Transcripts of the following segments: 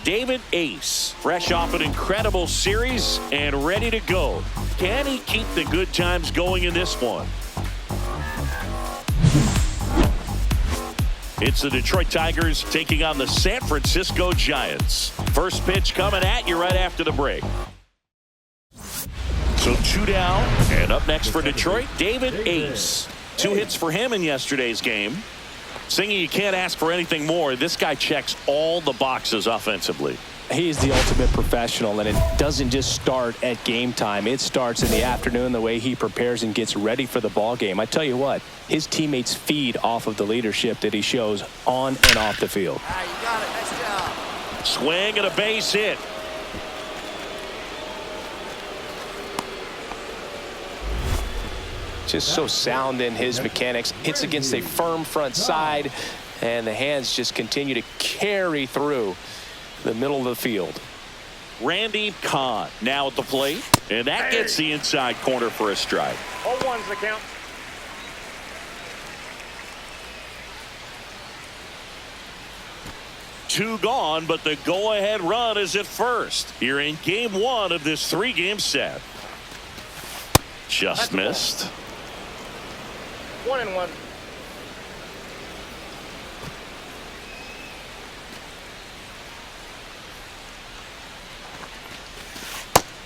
David Ace, fresh off an incredible series and ready to go. Can he keep the good times going in this one? It's the Detroit Tigers taking on the San Francisco Giants. First pitch coming at you right after the break. So 2 down, and up next for Detroit, David Ace. 2 hits for him in yesterday's game. Singing, you can't ask for anything more. This guy checks all the boxes offensively. He's the ultimate professional, and it doesn't just start at game time. It starts in the afternoon, the way he prepares and gets ready for the ball game. I tell you what, his teammates feed off of the leadership that he shows on and off the field. You got it. Nice job. Swing and a base hit. Just so sound in his mechanics. Hits against a firm front side, and the hands just continue to carry through the middle of the field. Randy Kahn now at the plate, and that gets the inside corner for a strike. 0-1's the count. Two gone, but the go-ahead run is at first here in game 1 of this 3-game set. Just missed. 1-1.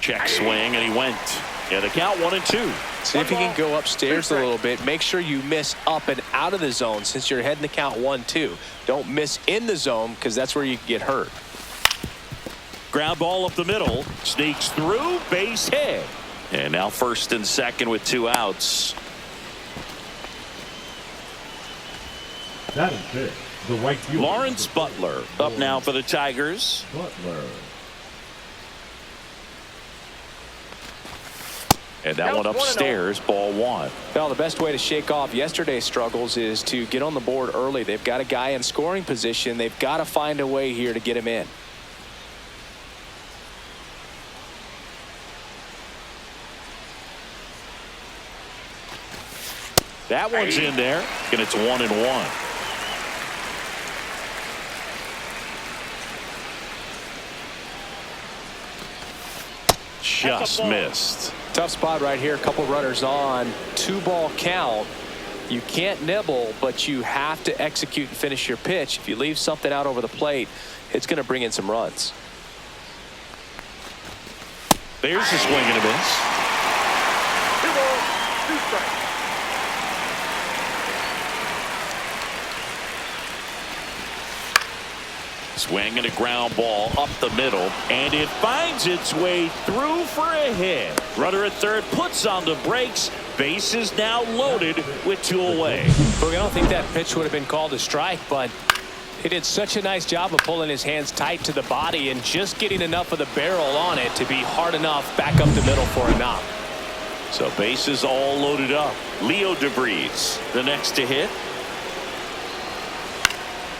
Check swing, and he went. Yeah, the count 1-2. See if you can go upstairs a little bit. Make sure you miss up and out of the zone since you're heading the count 1-2. Don't miss in the zone because that's where you can get hurt. Ground ball up the middle. Sneaks through. Base hit. And now first and second with 2 outs. That is it. The right fielder. Lawrence Butler up now for the Tigers. Butler. And that one upstairs, ball 1. Well, the best way to shake off yesterday's struggles is to get on the board early. They've got a guy in scoring position. They've got to find a way here to get him in. That one's in there, and it's 1-1. Just missed. Tough spot right here. A couple runners on. 2-ball count. You can't nibble, but you have to execute and finish your pitch. If you leave something out over the plate, it's going to bring in some runs. There's a swing and a miss. 2 balls, 2 strikes. Swing and a ground ball up the middle, and it finds its way through for a hit. Runner at third puts on the brakes. Base is now loaded with 2 away. Look, I don't think that pitch would have been called a strike, but he did such a nice job of pulling his hands tight to the body and just getting enough of the barrel on it to be hard enough back up the middle for a knock. So bases all loaded up. Leo DeVries, the next to hit.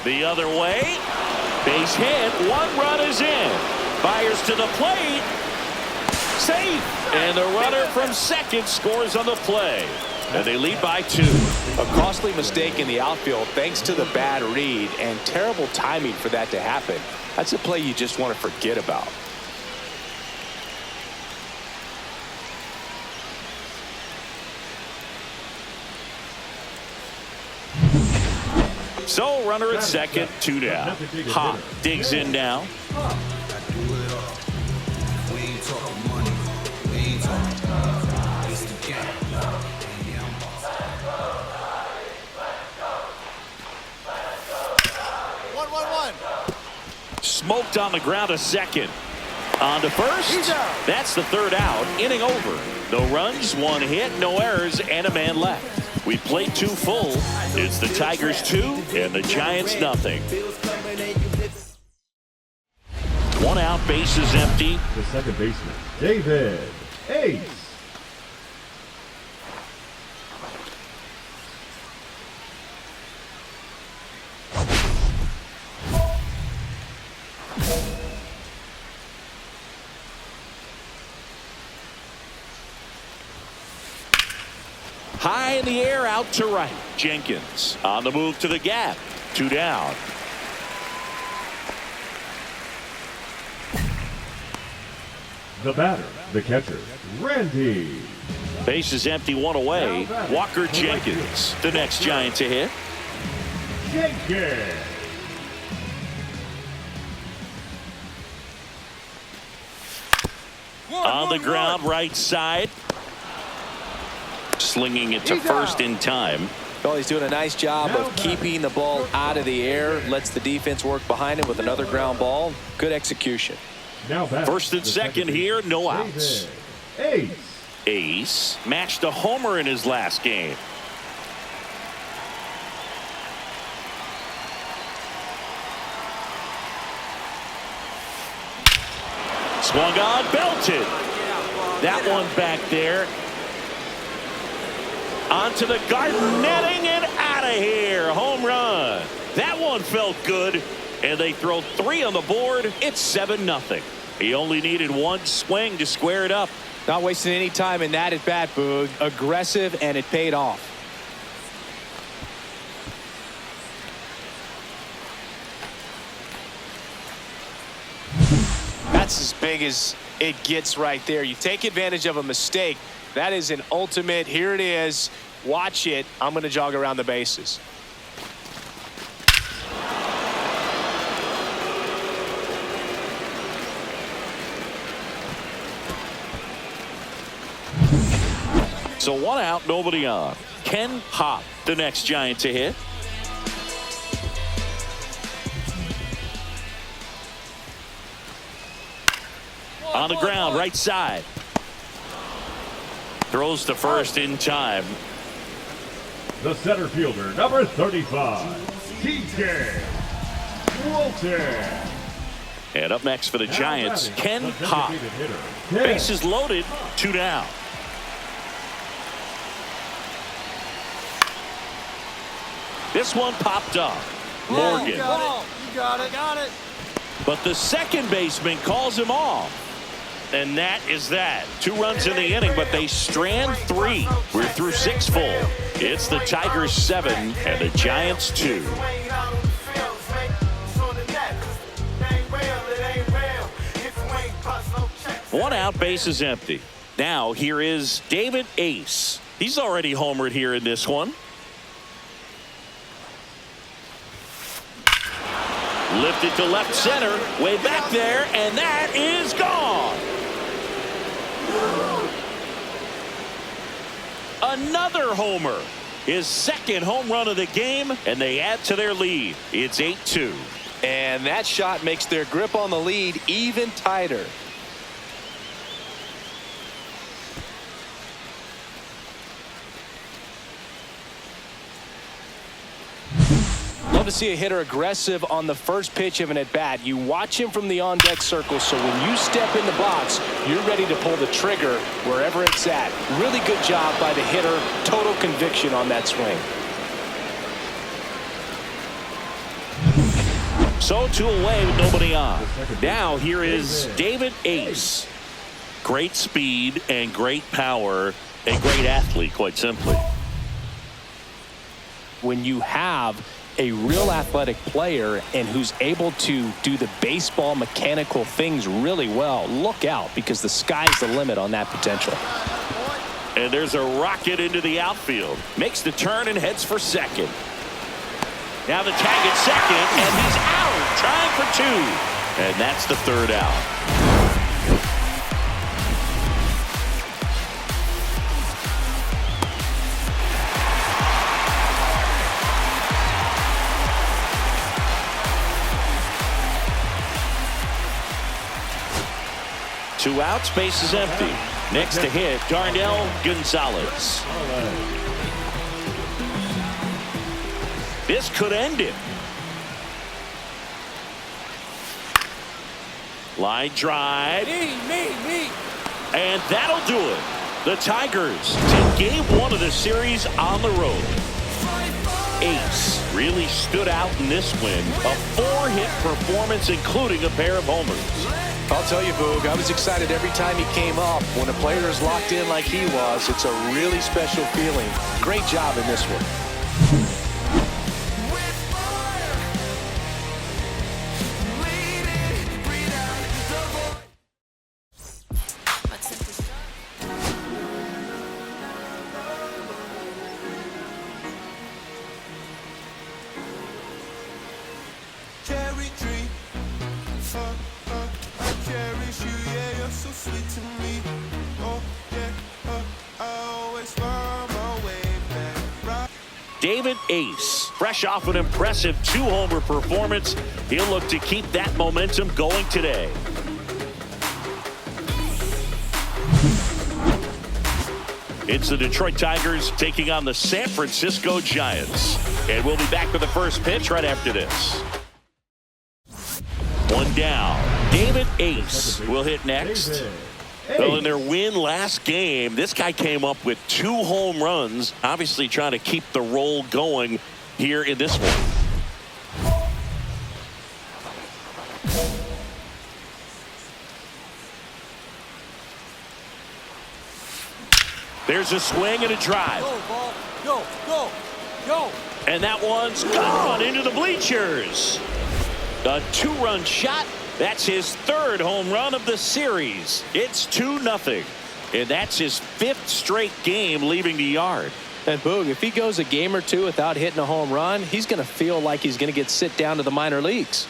The other way. Base hit. 1 run is in. Fires to the plate. Safe. And the runner from second scores on the play. And they lead by 2. A costly mistake in the outfield thanks to the bad read and terrible timing for that to happen. That's a play you just want to forget about. So runner at second, 2 down. Ha digs in now. Smoked on the ground to second. On to first. That's the 3rd out. Inning over. No runs, 1 hit, no errors, and a man left. We played 2 full. It's the Tigers 2 and the Giants nothing. 1 out, bases empty. The second baseman, David Ace. High in the air, out to right. Jenkins on the move to the gap. 2 down. The batter, the catcher, Randy. Base is empty, one away. Walker Jenkins, the next Giant to hit. Jenkins. On the ground, right side. Slinging it to first in time. Well, he's doing a nice job of keeping the ball out of the air. Lets the defense work behind him with another ground ball. Good execution. Now back, First and second here, no outs. Ace matched a homer in his last game. Swung on, belted. That one back there. Onto the garden netting and out of here. Home run. That one felt good. And they throw 3 on the board. It's 7-0. He only needed one swing to square it up. Not wasting any time in that at bat, Boog. Aggressive, and it paid off. That's as big as it gets right there. You take advantage of a mistake. That is an ultimate. Here it is. Watch it. I'm going to jog around the bases. So 1 out, nobody on. Ken Pop, the next Giant to hit. On the ground, right side. Throws to first in time. The center fielder, number 35, T.J. Walton. And up next for the Giants, Ken Pop. Bases loaded, 2 down. This one popped up. Morgan. You got it. But the second baseman calls him off. And that is that. 2 runs in the inning, but they strand 3. We're through 6 full. It's the Tigers 7 and the Giants 2. 1 out, base is empty. Now here is David Ace. He's already homered here in this one. Lifted to left center, way back there, and that is gone. Another homer. His second home run of the game, and they add to their lead. It's 8-2. And that shot makes their grip on the lead even tighter. Love to see a hitter aggressive on the first pitch of an at-bat. You watch him from the on-deck circle, so when you step in the box, you're ready to pull the trigger wherever it's at. Really good job by the hitter. Total conviction on that swing. So 2 away with nobody on. Now here is David Ace. Great speed and great power. A great athlete, quite simply. When you have a real athletic player and who's able to do the baseball mechanical things really well, look out, because the sky's the limit on that potential. And there's a rocket into the outfield. Makes the turn and heads for second. Now the tag at second, and he's out, trying for 2. And that's the 3rd out. Two outs, base is empty. Next to hit, Darnell Gonzalez. This could end it. Line drive. And that'll do it. The Tigers take game 1 of the series on the road. Ace really stood out in this win. A 4-hit performance, including a pair of homers. I'll tell you, Boog, I was excited every time he came up. When a player is locked in like he was, it's a really special feeling. Great job in this one. sweet to me. Oh, yeah, I always find my way back. Right. David Ace, fresh off an impressive 2-homer performance, he'll look to keep that momentum going today. It's the Detroit Tigers taking on the San Francisco Giants. And we'll be back with the first pitch right after this. One down. David Ace will hit next. Well, in their win last game, this guy came up with 2 home runs, obviously trying to keep the roll going here in this one. There's a swing and a drive. Go, ball. Go, go, go. And that one's gone into the bleachers. A 2-run shot. That's his 3rd home run of the series. It's 2-0. And that's his 5th straight game leaving the yard. And Boog, if he goes a game or 2 without hitting a home run, he's going to feel like he's going to get sit down to the minor leagues.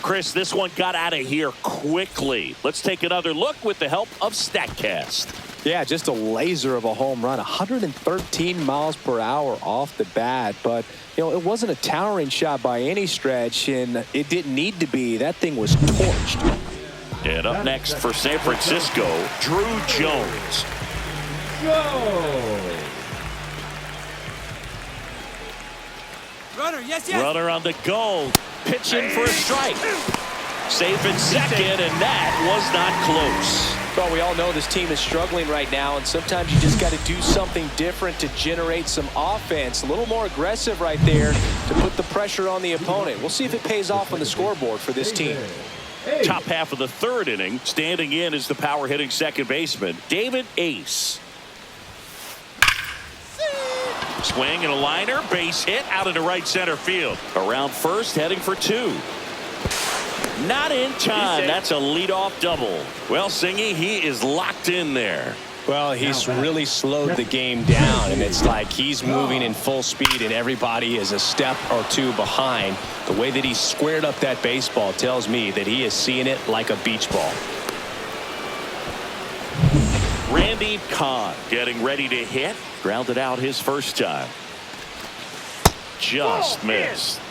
Chris, this one got out of here quickly. Let's take another look with the help of StatCast. Yeah, just a laser of a home run, 113 miles per hour off the bat. But, you know, it wasn't a towering shot by any stretch, and it didn't need to be. That thing was torched. And up next for San Francisco, Drew Jones. Go! Runner, yes, yes. Runner on the go. Pitching for a strike. Safe in second, and that was not close. Well, we all know this team is struggling right now, and sometimes you just got to do something different to generate some offense. A little more aggressive right there to put the pressure on the opponent. We'll see if it pays off on the scoreboard for this team. Top half of the 3rd inning, standing in is the power hitting second baseman, David Ace. Swing and a liner, base hit out into right center field. Around first, heading for 2. Not in time. That's a leadoff double. Well, Singy, he is locked in there. Well, he's really slowed the game down, and it's like he's moving in full speed, and everybody is a step or 2 behind. The way that he squared up that baseball tells me that he is seeing it like a beach ball. Randy Kahn getting ready to hit. Grounded out his first time. Just missed.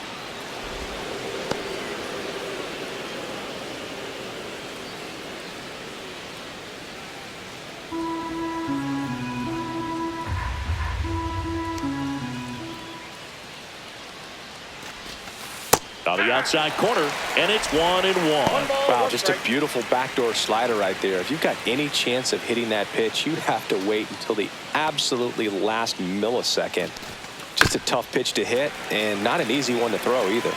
On the outside corner, and it's 1-1. Wow, just a beautiful backdoor slider right there. If you've got any chance of hitting that pitch, you have to wait until the absolutely last millisecond. Just a tough pitch to hit, and not an easy one to throw either.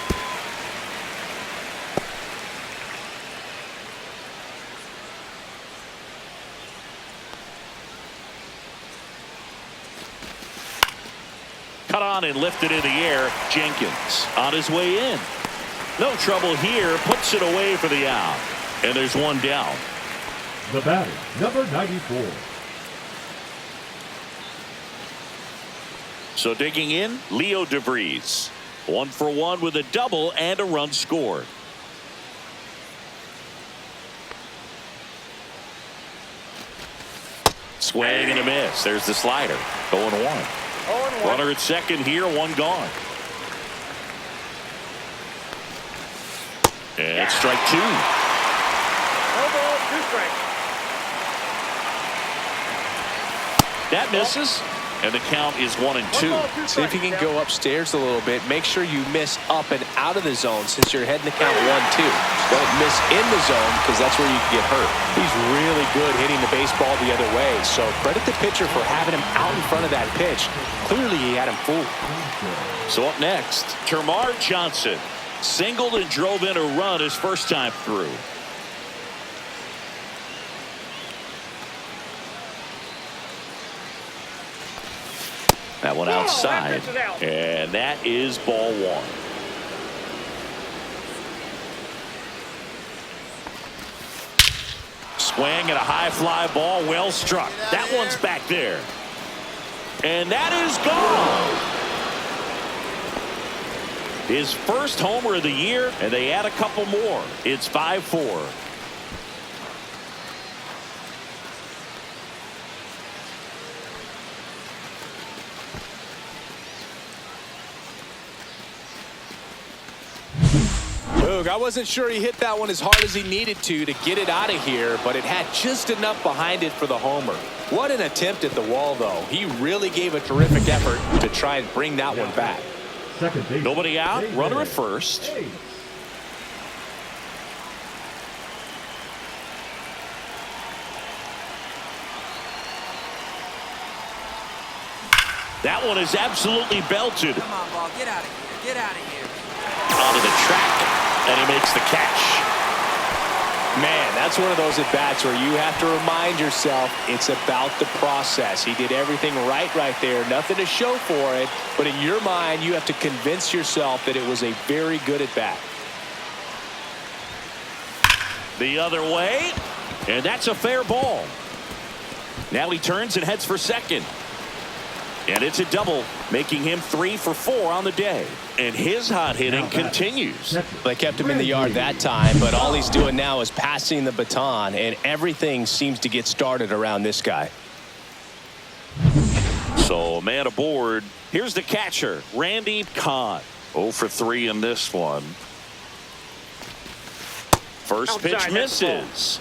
Cut on and lifted in the air. Jenkins on his way in. No trouble here. Puts it away for the out. And there's one down. The batter, number 94. So digging in, Leo DeVries. 1 for 1 with a double and a run scored. Swing and a miss. There's the slider. 0-1. Runner at second here, 1 gone. And strike 2. No ball, 2 strikes. That misses. And the count is 1-2. See if you can go upstairs a little bit. Make sure you miss up and out of the zone since you're heading the count 1-2. Don't miss in the zone because that's where you can get hurt. He's really good hitting the baseball the other way. So credit the pitcher for having him out in front of that pitch. Clearly he had him fooled. So up next, Termarr Johnson singled and drove in a run his first time through. That one outside, and that is ball 1. Swing and a high fly ball, well struck. That one's back there. And that is gone. His first homer of the year, and they add a couple more. It's 5-4. I wasn't sure he hit that one as hard as he needed to get it out of here, but it had just enough behind it for the homer. What an attempt at the wall, though. He really gave a terrific effort to try and bring that one back. Second base. Nobody out, runner at first. That one is absolutely belted. Come on, ball. Get out of here. Get out of here. Onto the track, and he makes the catch. Man, that's one of those at-bats where you have to remind yourself it's about the process. He did everything right there. Nothing to show for it, but in your mind, you have to convince yourself that it was a very good at-bat. The other way, and that's a fair ball. Now he turns and heads for second. And it's a double, making him 3 for 4 on the day. And his hot hitting continues. They kept him in the yard that time, but all he's doing now is passing the baton, and everything seems to get started around this guy. So, man aboard. Here's the catcher, Randy Kahn. 0 for 3 in this one. First pitch misses.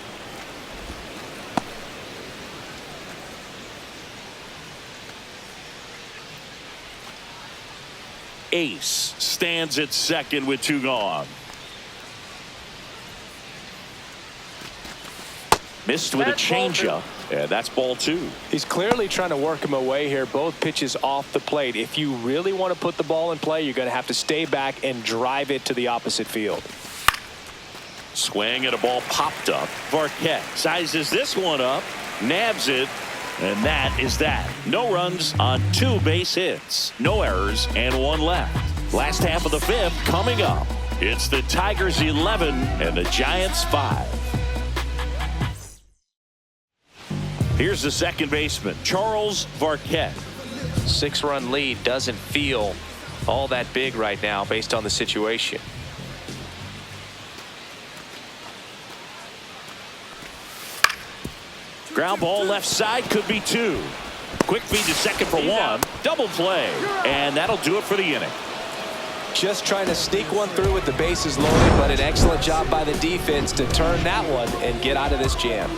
Ace stands at second with 2 gone. Missed with a changeup. Yeah, that's ball 2. He's clearly trying to work him away here. Both pitches off the plate. If you really want to put the ball in play, you're going to have to stay back and drive it to the opposite field. Swing and a ball popped up. Varquette sizes this one up, nabs it, and that is that. No runs on 2 base hits, no errors, and 1 left. Last half of the 5th coming up. It's the Tigers 11 and the Giants 5. Here's the second baseman, Charles Varquette. 6-run lead doesn't feel all that big right now based on the situation. Ground ball left side, could be 2. Quick feed to second for 1. Double play. And that'll do it for the inning. Just trying to sneak one through with the bases loaded, but an excellent job by the defense to turn that one and get out of this jam.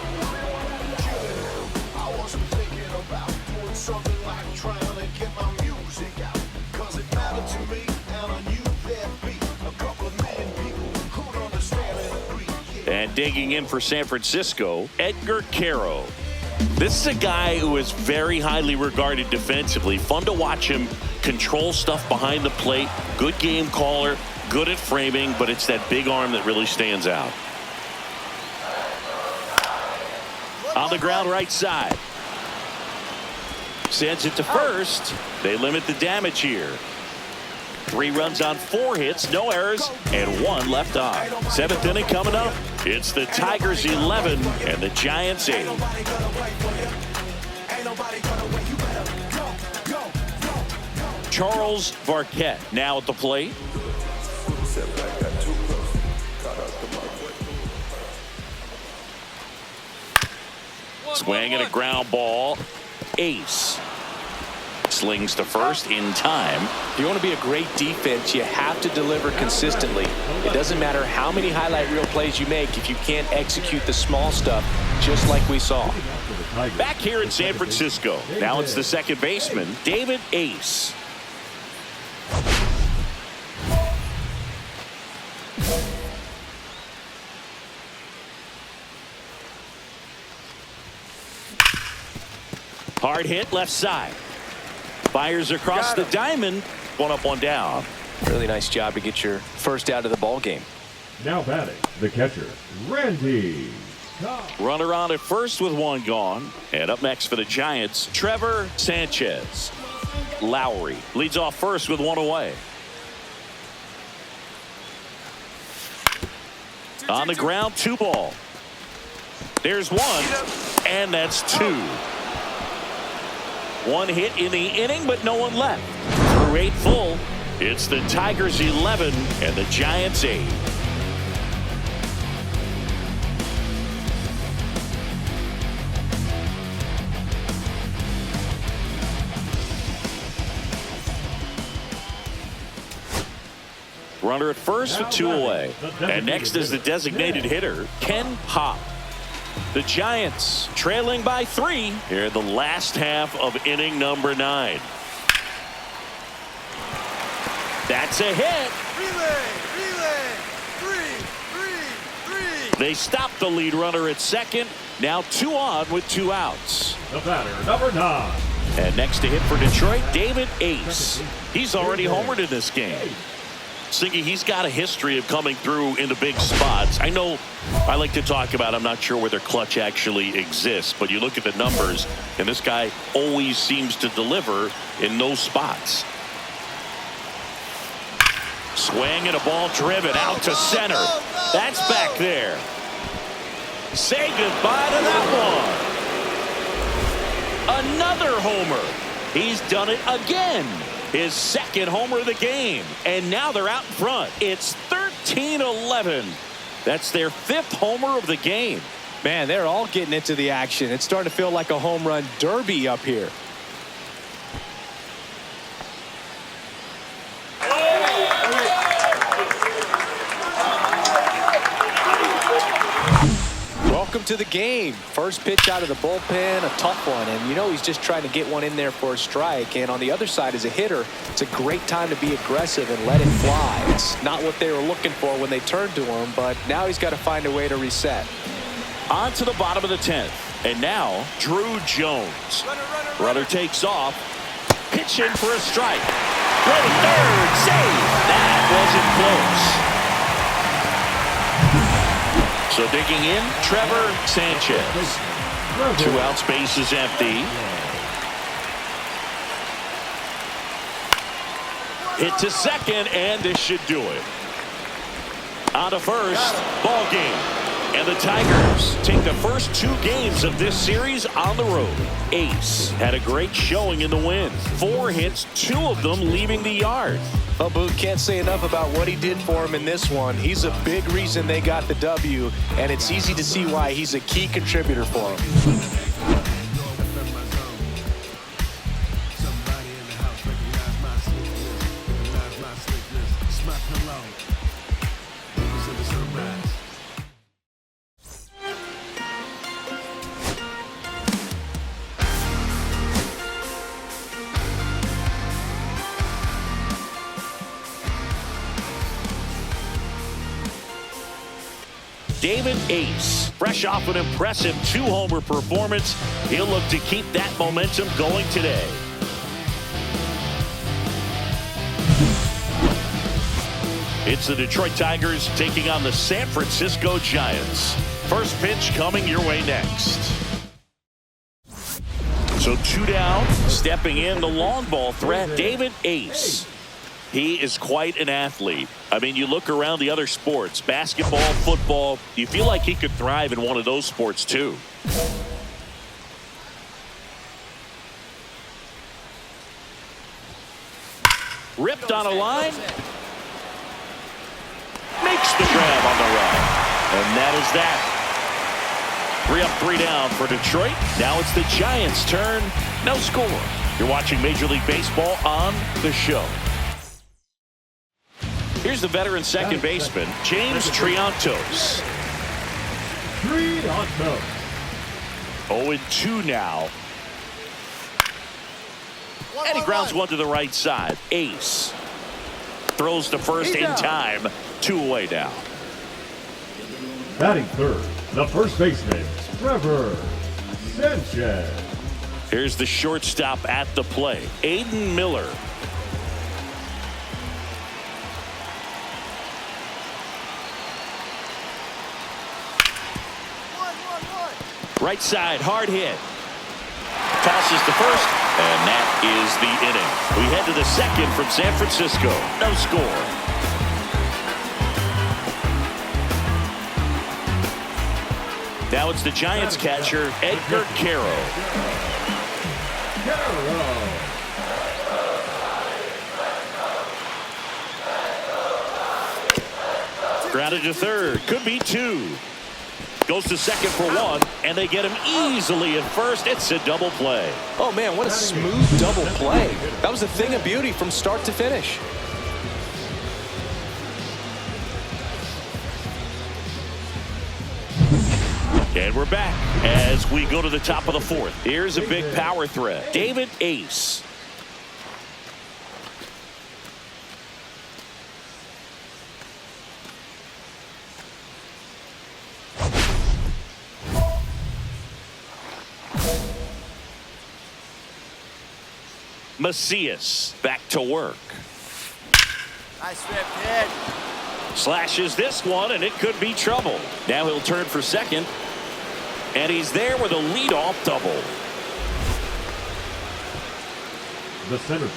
And digging in for San Francisco, Edgar Caro. This is a guy who is very highly regarded defensively. Fun to watch him control stuff behind the plate. Good game caller, good at framing, but it's that big arm that really stands out. On the ground right side. Sends it to first. They limit the damage here. 3 runs on 4 hits, no errors, and 1 left on. 7th inning coming up. It's the Tigers 11 and the Giants 8. Charles Varquette now at the plate. Swing and a ground ball. Ace. Slings to first in time. If you want to be a great defense, you have to deliver consistently. It doesn't matter how many highlight reel plays you make if you can't execute the small stuff, just like we saw. Back here in San Francisco, now it's the second baseman, David Ace. Hard hit left side. Fires across the diamond. 1 up, 1 down. Really nice job to get your first out of the ball game. Now batting, the catcher, Randy Kahn. Runner on at first with 1 gone. And up next for the Giants, Trevor Sanchez. Lowry leads off first with 1 away. On the ground, 2 ball. There's 1, and that's 2. 1 hit in the inning, but no one left. Through 8 full, It's the Tigers 11 and the Giants 8. Runner at first with 2 away. And next is the designated hitter, Ken Hop. The Giants trailing by 3 here in the last half of inning number 9. That's a hit. They stop the lead runner at second. Now 2 on with 2 outs. The batter, number 9. And next to hit for Detroit, David Ace. He's already homered in this game. Singy, he's got a history of coming through into big spots. I know I like to talk about, I'm not sure whether clutch actually exists, but you look at the numbers, and this guy always seems to deliver in those spots. Swing and a ball driven out to center. That's back there. Say goodbye to that one. Another homer. He's done it again. His second homer of the game. And now they're out in front. It's 13-11. That's their 5th homer of the game. Man, they're all getting into the action. It's starting to feel like a home run derby up here. Welcome to the game. First pitch out of the bullpen, a tough one, and you know he's just trying to get one in there for a strike. And on the other side, as a hitter, it's a great time to be aggressive and let it fly. It's not what they were looking for when they turned to him, but now he's got to find a way to reset. On to the bottom of the 10th, and now Drew Jones. Runner takes off, pitch in for a strike. Throw to third, save. That wasn't close. So digging in, Trevor Sanchez. 2 outs, base is empty. Hit to second, and this should do it. On to first, ball game. And the Tigers take the first 2 games of this series on the road. Ace had a great showing in the win. 4 hits, 2 of them leaving the yard. Well, Boot, can't say enough about what he did for him in this one. He's a big reason they got the W, and it's easy to see why he's a key contributor for him. David Ace, fresh off an impressive 2-homer performance. He'll look to keep that momentum going today. It's the Detroit Tigers taking on the San Francisco Giants. First pitch coming your way next. So 2 down, stepping in the long ball threat, David Ace. He is quite an athlete. I mean, you look around the other sports, basketball, football, you feel like he could thrive in one of those sports too. Ripped on a line. Makes the grab on the run. And that is that. 3 up, 3 down for Detroit. Now it's the Giants' turn. No score. You're watching Major League Baseball on the show. Here's the veteran second baseman, James Triantos. 0-2 now. And he grounds one to the right side. Ace throws to first in time. 2 away now. Batting third, the first baseman, Trevor Sanchez. Here's the shortstop at the play, Aiden Miller. Right side, hard hit. Tosses to first, and that is the inning. We head to the second from San Francisco. No score. Now it's the Giants catcher, Edgar Caro. Grounded to third. Could be two. Goes to second for one, and they get him easily at first. It's a double play. Oh, man, what a smooth double play. That was a thing of beauty from start to finish. And we're back as we go to the top of the fourth. Here's a big power threat. David Ace. Macias back to work. Nice rip, kid. Slashes this one, and it could be trouble. Now he'll turn for second. And he's there with a leadoff double.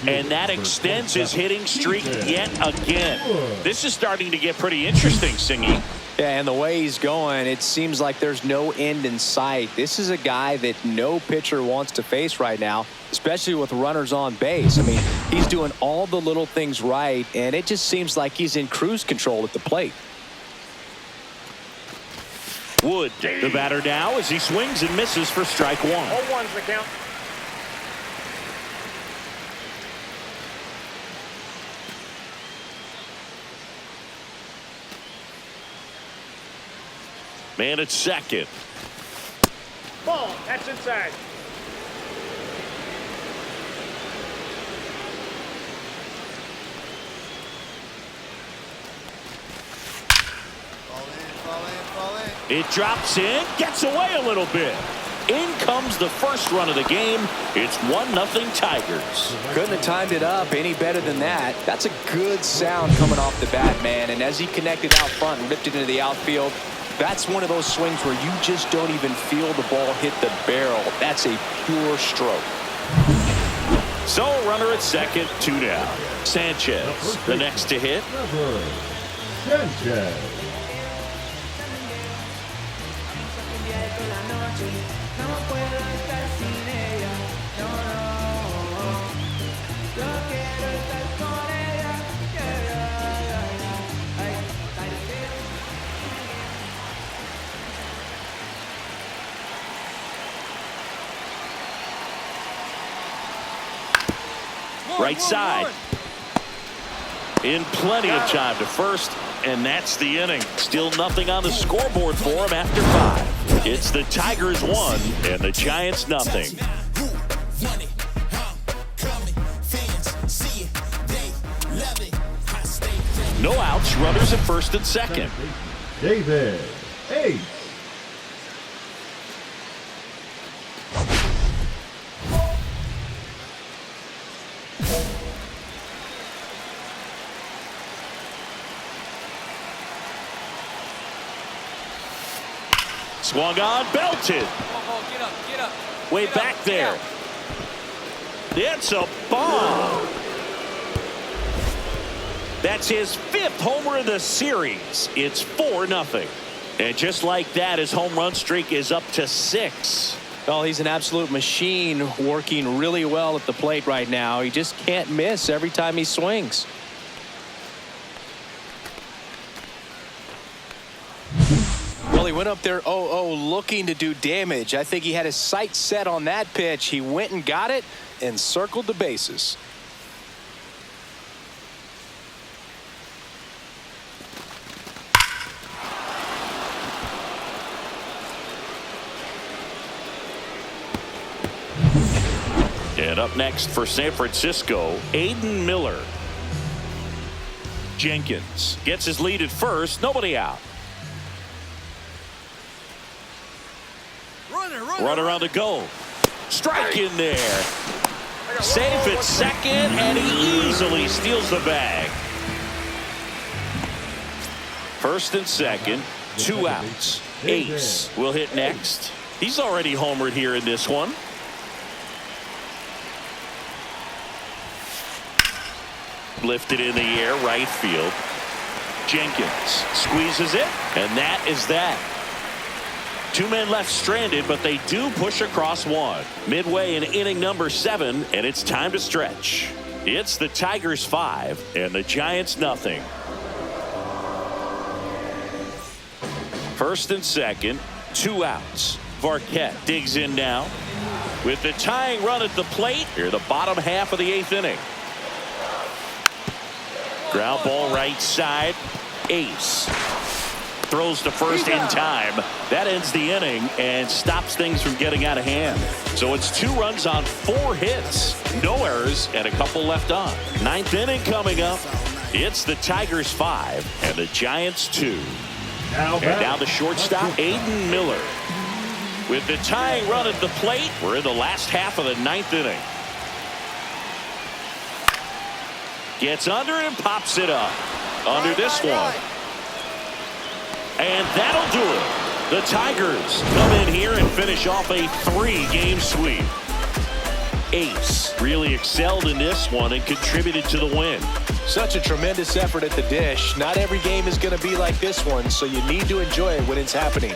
And that extends his hitting streak yet again. This is starting to get pretty interesting, Singy. Yeah, and the way he's going, it seems like there's no end in sight. This is a guy that no pitcher wants to face right now, especially with runners on base. I mean, he's doing all the little things right, and it just seems like he's in cruise control at the plate. Wood, the batter now, as he swings and misses for strike one. 0-1's the count. Man at second. Ball. That's inside. Fall in. It drops in, gets away a little bit. In comes the first run of the game. It's 1-0 Tigers. Couldn't have timed it up any better than that. That's a good sound coming off the bat, man. And as he connected out front and ripped it into the outfield, that's one of those swings where you just don't even feel the ball hit the barrel. That's a pure stroke. So runner at second, 2 down. Sanchez, the next to hit. Sanchez. Right side. In plenty of time to first, and that's the inning. Still nothing on the scoreboard for him after 5. It's the Tigers 1 and the Giants nothing. No outs, runners at first and second. David Ace. Swung on, belted. Get up. Way back there. It's a bomb. That's his 5th homer of the series. It's 4-0. And just like that, his home run streak is up to 6. Well, he's an absolute machine, working really well at the plate right now. He just can't miss every time he swings. Well, he went up there 0-0 looking to do damage. I think he had his sights set on that pitch. He went and got it and circled the bases. And up next for San Francisco, Aiden Miller. Jenkins gets his lead at first, nobody out. Runner on the go. Strike in there. Safe at second, and he easily steals the bag. First and second, 2 outs. Ace will hit next. He's already homered here in this one. Lifted in the air, right field. Jenkins squeezes it, and that is that. 2 men left stranded, but they do push across one. Midway in inning number 7, and it's time to stretch. It's the Tigers 5 and the Giants nothing. First and second, 2 outs. Varquette digs in now with the tying run at the plate. Here, the bottom half of the 8th inning. Ground ball right side. Ace throws to first in time. That ends the inning and stops things from getting out of hand. So it's 2 runs on 4 hits, no errors, and a couple left on. 9th inning coming up. It's the Tigers 5 and the Giants 2. And now the shortstop, Aiden Miller. With the tying run at the plate, we're in the last half of the 9th inning. Gets under it and pops it up. Under this one. And that'll do it. The Tigers come in here and finish off a 3-game sweep. Ace really excelled in this one and contributed to the win. Such a tremendous effort at the dish. Not every game is going to be like this one, so you need to enjoy it when it's happening.